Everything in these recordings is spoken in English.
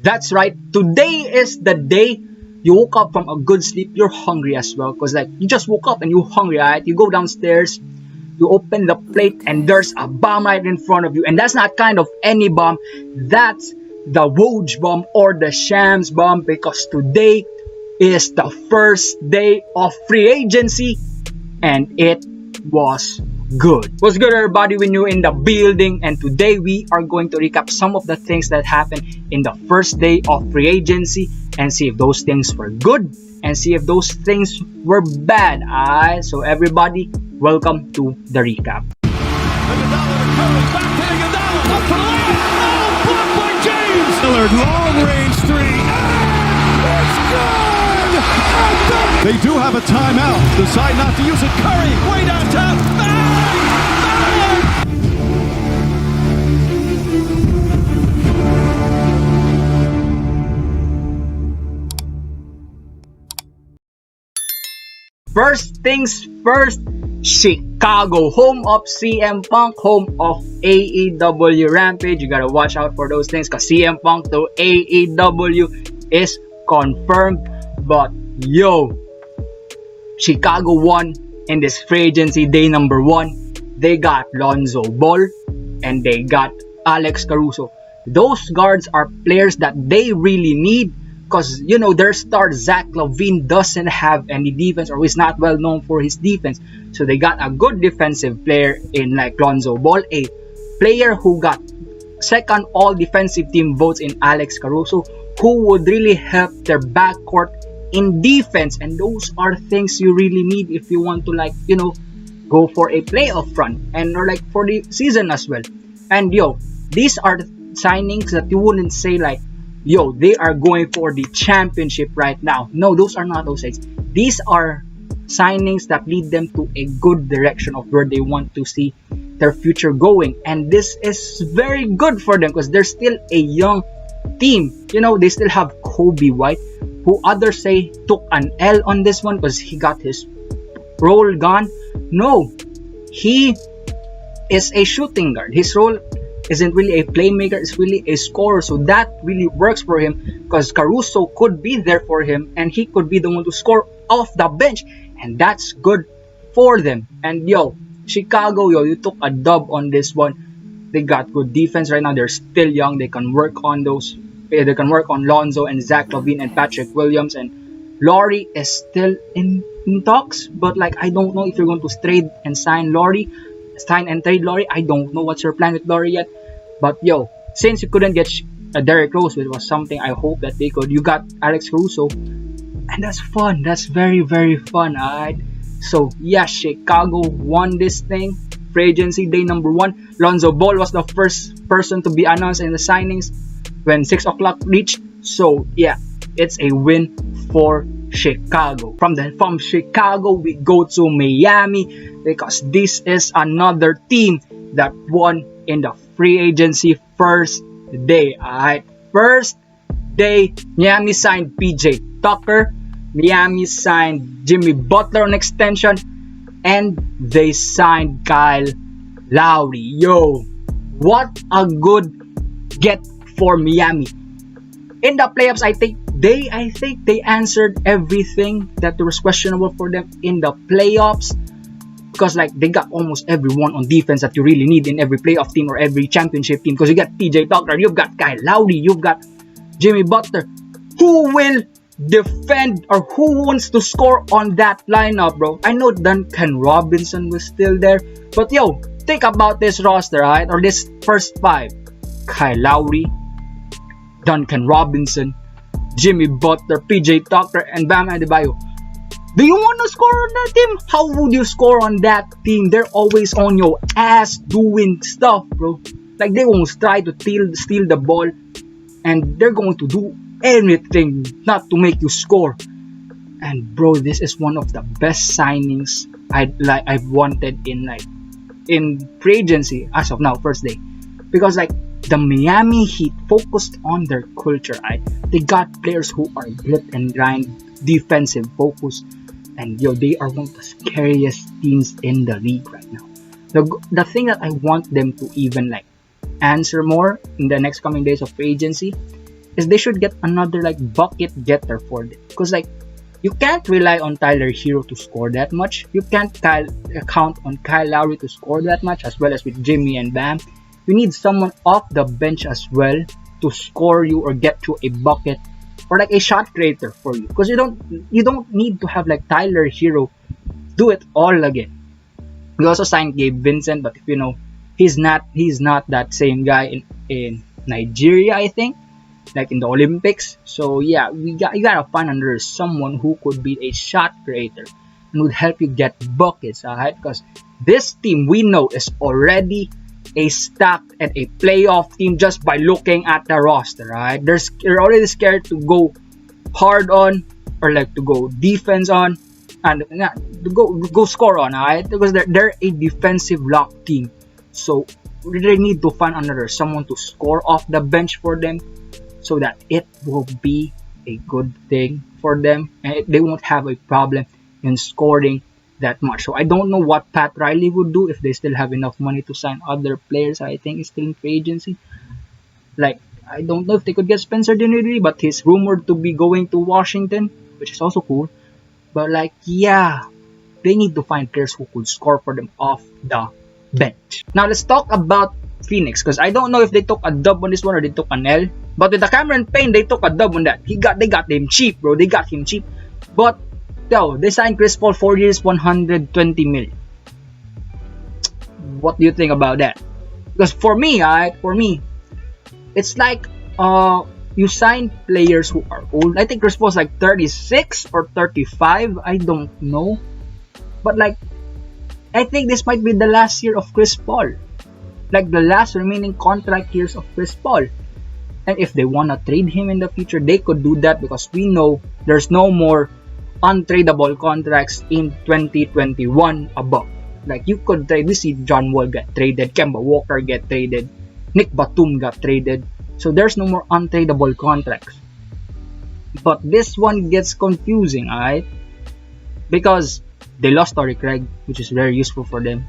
That's right. Today is the day you woke up from a good sleep. You're hungry as well, because like you just woke up and you're hungry, right? You go downstairs, you open the plate, and there's a bomb right in front of you. And that's not kind of any bomb. That's the Woj bomb or the Shams bomb, because today is the first day of free agency, and it was good. What's good, everybody? Winew in the building, and today we are going to recap some of the things that happened in the first day of free agency and see if those things were good and see if those things were bad. Alright, so everybody, welcome to the recap. Long range three. It's good! They do have a timeout. Decide not to use it. Curry, way downtown. First things first, Chicago, home of CM Punk, home of AEW Rampage. You gotta watch out for those things, because CM Punk to AEW is confirmed. But yo, Chicago won in this free agency day number 1. They got Lonzo Ball and they got Alex Caruso. Those guards are players that they really need, because you know their star Zach LaVine doesn't have any defense, or is not well known for his defense. So they got a good defensive player in like Lonzo Ball, a player who got second all defensive team votes in Alex Caruso, who would really help their backcourt in defense. And those are things you really need if you want to, like, you know, go for a playoff run and or like for the season as well. And yo, these are signings that you wouldn't say like, yo, they are going for the championship right now. No, those are not those things. These are signings that lead them to a good direction of where they want to see their future going. And this is very good for them, because they're still a young team. You know, they still have Kobe White, who others say took an L on this one because he got his role gone. No, he is a shooting guard. His role isn't really a playmaker, it's really a scorer. So that really works for him, because Caruso could be there for him and he could be the one to score off the bench, and that's good for them. And yo, Chicago, yo, you took a dub on this one. They got good defense right now. They're still young. They can work on those. They can work on Lonzo and Zach LaVine and Patrick Williams, and Laurie is still in talks. But like, I don't know if you're going to trade and sign and trade Laurie. I don't know what's your plan with Laurie yet. But yo, since you couldn't get Derrick Rose, which was something I hope that they could, you got Alex Caruso, and that's fun. That's very, very fun. Alright. So yeah, Chicago won this thing. Free agency day number 1. Lonzo Ball was the first person to be announced in the signings when 6 o'clock reached. So yeah, it's a win for Chicago. From Chicago, we go to Miami, because this is another team that won in the free agency first day. Alright, first day, Miami signed PJ Tucker, Miami signed Jimmy Butler on extension, and they signed Kyle Lowry. Yo, what a good get for Miami. In the playoffs, I think they answered everything that was questionable for them in the playoffs, because like they got almost everyone on defense that you really need in every playoff team or every championship team, because you got PJ Tucker, you've got Kyle Lowry, you've got Jimmy Butler. Who will defend, or who wants to score on that lineup, bro? I know Duncan Robinson was still there, but yo, think about this roster, right? Or this first 5. Kyle Lowry, Duncan Robinson, Jimmy Butler, PJ Tucker, and Bam Adebayo. Do you want to score on that team? How would you score on that team? They're always on your ass doing stuff, bro. Like, they won't try to steal the ball, and they're going to do anything not to make you score. And bro, this is one of the best signings I've wanted in free agency as of now, first day, because like the Miami Heat focused on their culture. They got players who are grit and grind, defensive focus, and yo, they are one of the scariest teams in the league right now. The thing that I want them to even like answer more in the next coming days of free agency is they should get another like bucket getter for them. Because like you can't rely on Tyler Hero to score that much. You can't count on Kyle Lowry to score that much, as well as with Jimmy and Bam. You need someone off the bench as well to score you or get you a bucket or like a shot creator for you. Because you don't need to have like Tyler Hero do it all again. We also signed Gabe Vincent, but if you know, he's not that same guy in Nigeria, I think, like in the Olympics. So yeah, you gotta find under someone who could be a shot creator and would help you get buckets, alright? Because this team we know is already a stacked and a playoff team just by looking at the roster, right? They're already scared to go hard on or like to go defense on and to go score on, alright? Because they're a defensive lock team. So they need to find another someone to score off the bench for them so that it will be a good thing for them and they won't have a problem in scoring that much. So I don't know what Pat Riley would do if they still have enough money to sign other players. I think he's still in free agency. Like, I don't know if they could get Spencer Dinwiddie, but he's rumored to be going to Washington, which is also cool. But like, yeah, they need to find players who could score for them off the bench. Now let's talk about Phoenix, because I don't know if they took a dub on this one or they took an L. But with the Cameron Payne, they took a dub on that. They got him cheap, bro. They got him cheap. But yo, they signed Chris Paul 4 years, 120 million. What do you think about that? Because for me, it's like you sign players who are old. I think Chris Paul's like 36 or 35. I don't know. But like, I think this might be the last year of Chris Paul. Like the last remaining contract years of Chris Paul. And if they want to trade him in the future, they could do that because we know there's no more untradeable contracts in 2021 above. Like you could trade, we see John Wall get traded, Kemba Walker get traded, Nick Batum got traded. So there's no more untradeable contracts. But this one gets confusing, alright? Because they lost Torrey Craig, which is very useful for them,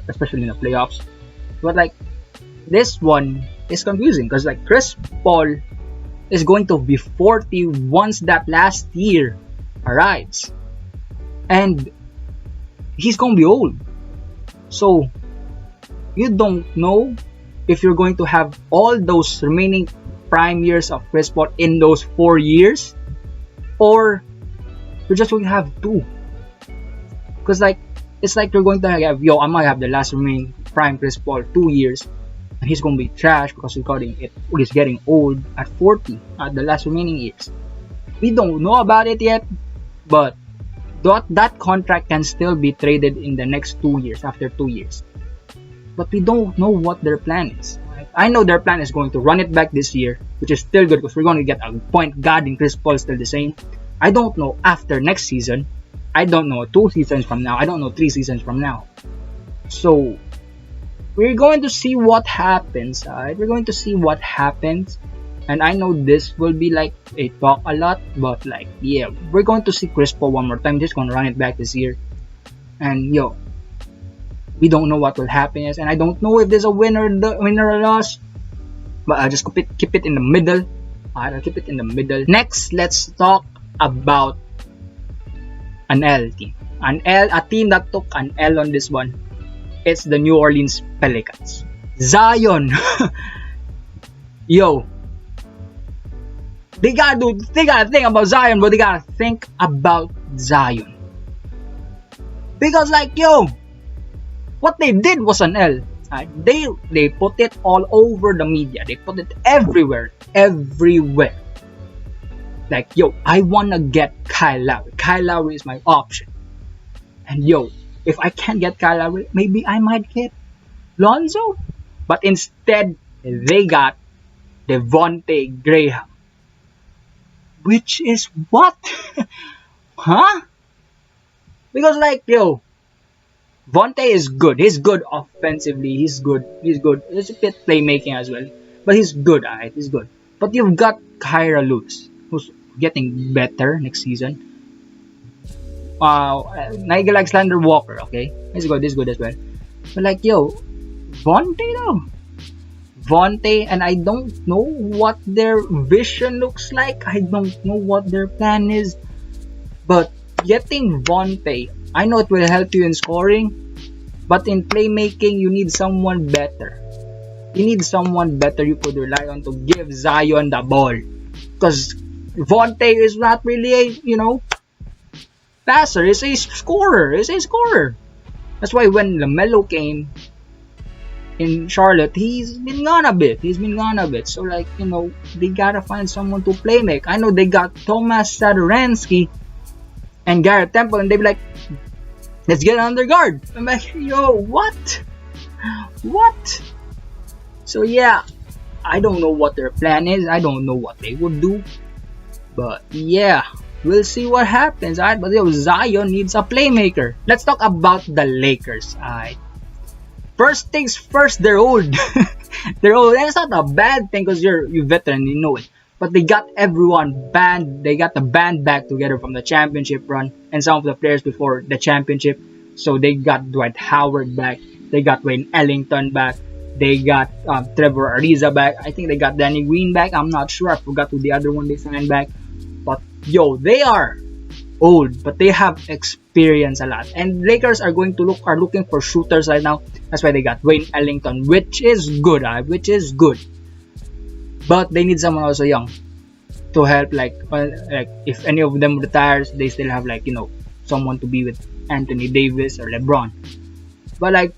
especially in the playoffs. But like, this one is confusing because like Chris Paul is going to be 40 once that last year arrives. And he's going to be old. So, you don't know if you're going to have all those remaining prime years of Chris Paul in those 4 years, or you're just going to have 2. Because like, it's like you're going to have, I might have the last remaining prime Chris Paul 2 years, and he's going to be trash because he's getting old at 40 at the last remaining years. We don't know about it yet, but that contract can still be traded in the next 2 years, after 2 years. But we don't know what their plan is. Right? I know their plan is going to run it back this year, which is still good because we're going to get a point guard and Chris Paul is still the same. I don't know after next season. I don't know 2 seasons from now. I don't know 3 seasons from now. So, we're going to see what happens. Right? We're going to see what happens. And I know this will be like a talk a lot, but like, yeah, we're going to see Chris Paul one more time. Just going to run it back this year. And we don't know what will happen. And I don't know if there's a winner or loss. But I'll just keep it in the middle. I'll keep it in the middle. Next, let's talk about an L team. A team that took an L on this one. It's the New Orleans Pelicans. Zion. They gotta think about Zion, but they gotta think about Zion. Because like, what they did was an L. They put it all over the media. They put it everywhere. Like, I wanna get Kyle Lowry. Kyle Lowry is my option. And if I can't get Kyle Lowry, maybe I might get Lonzo. But instead, they got Devontae Graham. Which is what? Huh? Because like, Vontae is good. He's good offensively. He's good. He's a bit playmaking as well. But he's good, alright? He's good. But you've got Kyra Lewis, who's getting better next season. Nigel Alexander Walker, okay? He's good as well. But like, Vontae though. Vontae, and I don't know what their vision looks like. I don't know what their plan is. But getting Vontae, I know it will help you in scoring, but in playmaking, you need someone better. You need someone better you could rely on to give Zion the ball. Because Vontae is not really a, passer. He's a scorer. He's a scorer. That's why when LaMelo came in Charlotte, he's been gone a bit. So, they gotta find someone to play make. I know they got Thomas Saduransky and Garrett Temple, and they be like, let's get another guard. I'm like, yo, what? What? So, yeah, I don't know what their plan is. I don't know what they would do. But, yeah, we'll see what happens. Alright, but Zion needs a playmaker. Let's talk about the Lakers. Alright. First things first, they're old. They're old. And it's not a bad thing because you're veteran, you know it. But they got everyone banned. They got the band back together from the championship run and some of the players before the championship. So they got Dwight Howard back. They got Wayne Ellington back. They got Trevor Ariza back. I think they got Danny Green back. I'm not sure. I forgot who the other one they signed back. But they are old, but they have experience a lot. And Lakers are looking for shooters right now. That's why they got Wayne Ellington, which is good. But they need someone also young to help. Like if any of them retires, they still have someone to be with Anthony Davis or LeBron. But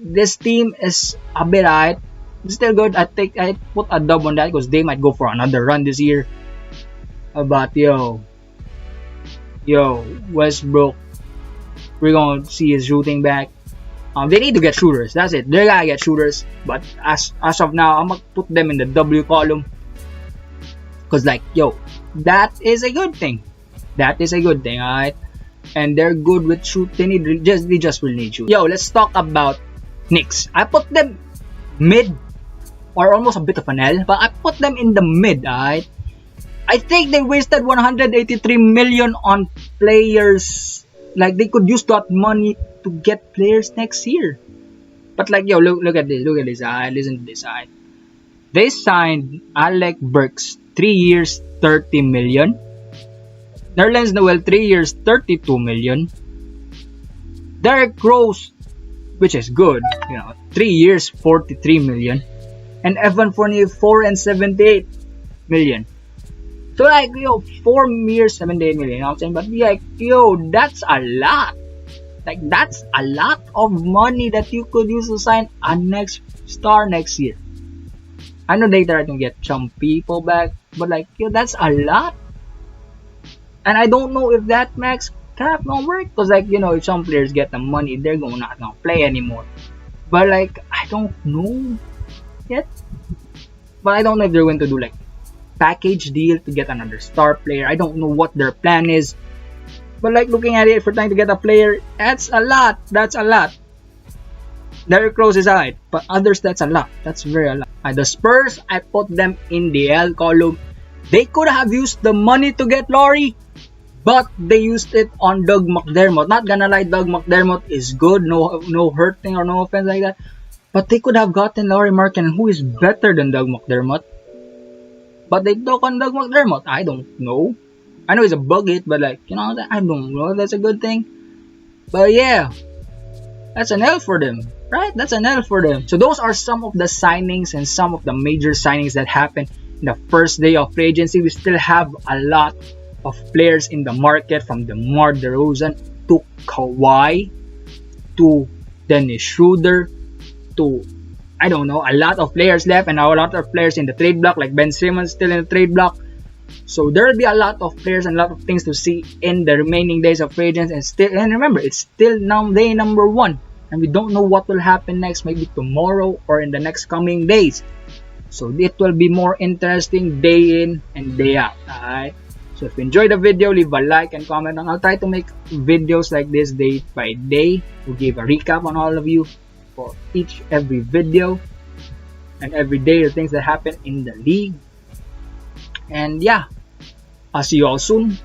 this team is a bit alright. It's still good. I put a dub on that because they might go for another run this year. But Westbrook, we're gonna see his shooting back. They need to get shooters. That's it. They gotta get shooters. But as of now, I'm gonna put them in the W column. Cause that is a good thing. Alright. And they're good with shoot. They just will need shoot. Let's talk about Knicks. I put them mid or almost a bit of an L, but I put them in the mid. Alright. I think they wasted 183 million on players. They could use that money to get players next year. But look at this. Listen to this. They signed Alec Burks 3 years, 30 million. Nerlens Noel 3 years, 32 million. Derrick Rose, which is good, 3 years, 43 million. And Evan Fournier 4 and 78 million. So 4 years, 78 million. You know what I'm saying? But that's a lot. That's a lot of money that you could use to sign a next star next year. I know they try to get some people back, but that's a lot. And I don't know if that max cap don't work because if some players get the money, they're not gonna play anymore. But I don't know yet. But I don't know if they're going to do package deal to get another star player. I don't know what their plan is. But looking at it, if we're trying to get a player, that's a lot. Derrick Rose is alright, but others, that's a lot. That's very a lot. The Spurs, I put them in the L column. They could have used the money to get Laurie, but they used it on Doug McDermott. Not gonna lie, Doug McDermott is good. No hurting or no offense like that. But they could have gotten Laurie Markkanen, who is better than Doug McDermott. But they took on Doug McDermott. I don't know. I know he's a bug hit, but I don't know if that's a good thing. But yeah, that's an L for them, right? That's an L for them. So those are some of the signings and some of the major signings that happened in the first day of free agency. We still have a lot of players in the market, from DeMar DeRozan to Kawhi to Dennis Schroeder to a lot of players left, and a lot of players in the trade block, like Ben Simmons still in the trade block. So there will be a lot of players and a lot of things to see in the remaining days of free agents. And remember, it's still now day number 1, and we don't know what will happen next, maybe tomorrow or in the next coming days. So it will be more interesting day in and day out. Alright. So if you enjoyed the video, leave a like and comment, and I'll try to make videos like this day by day to give a recap on all of you for every video and every day the things that happen in the league. And yeah, I'll see you all soon.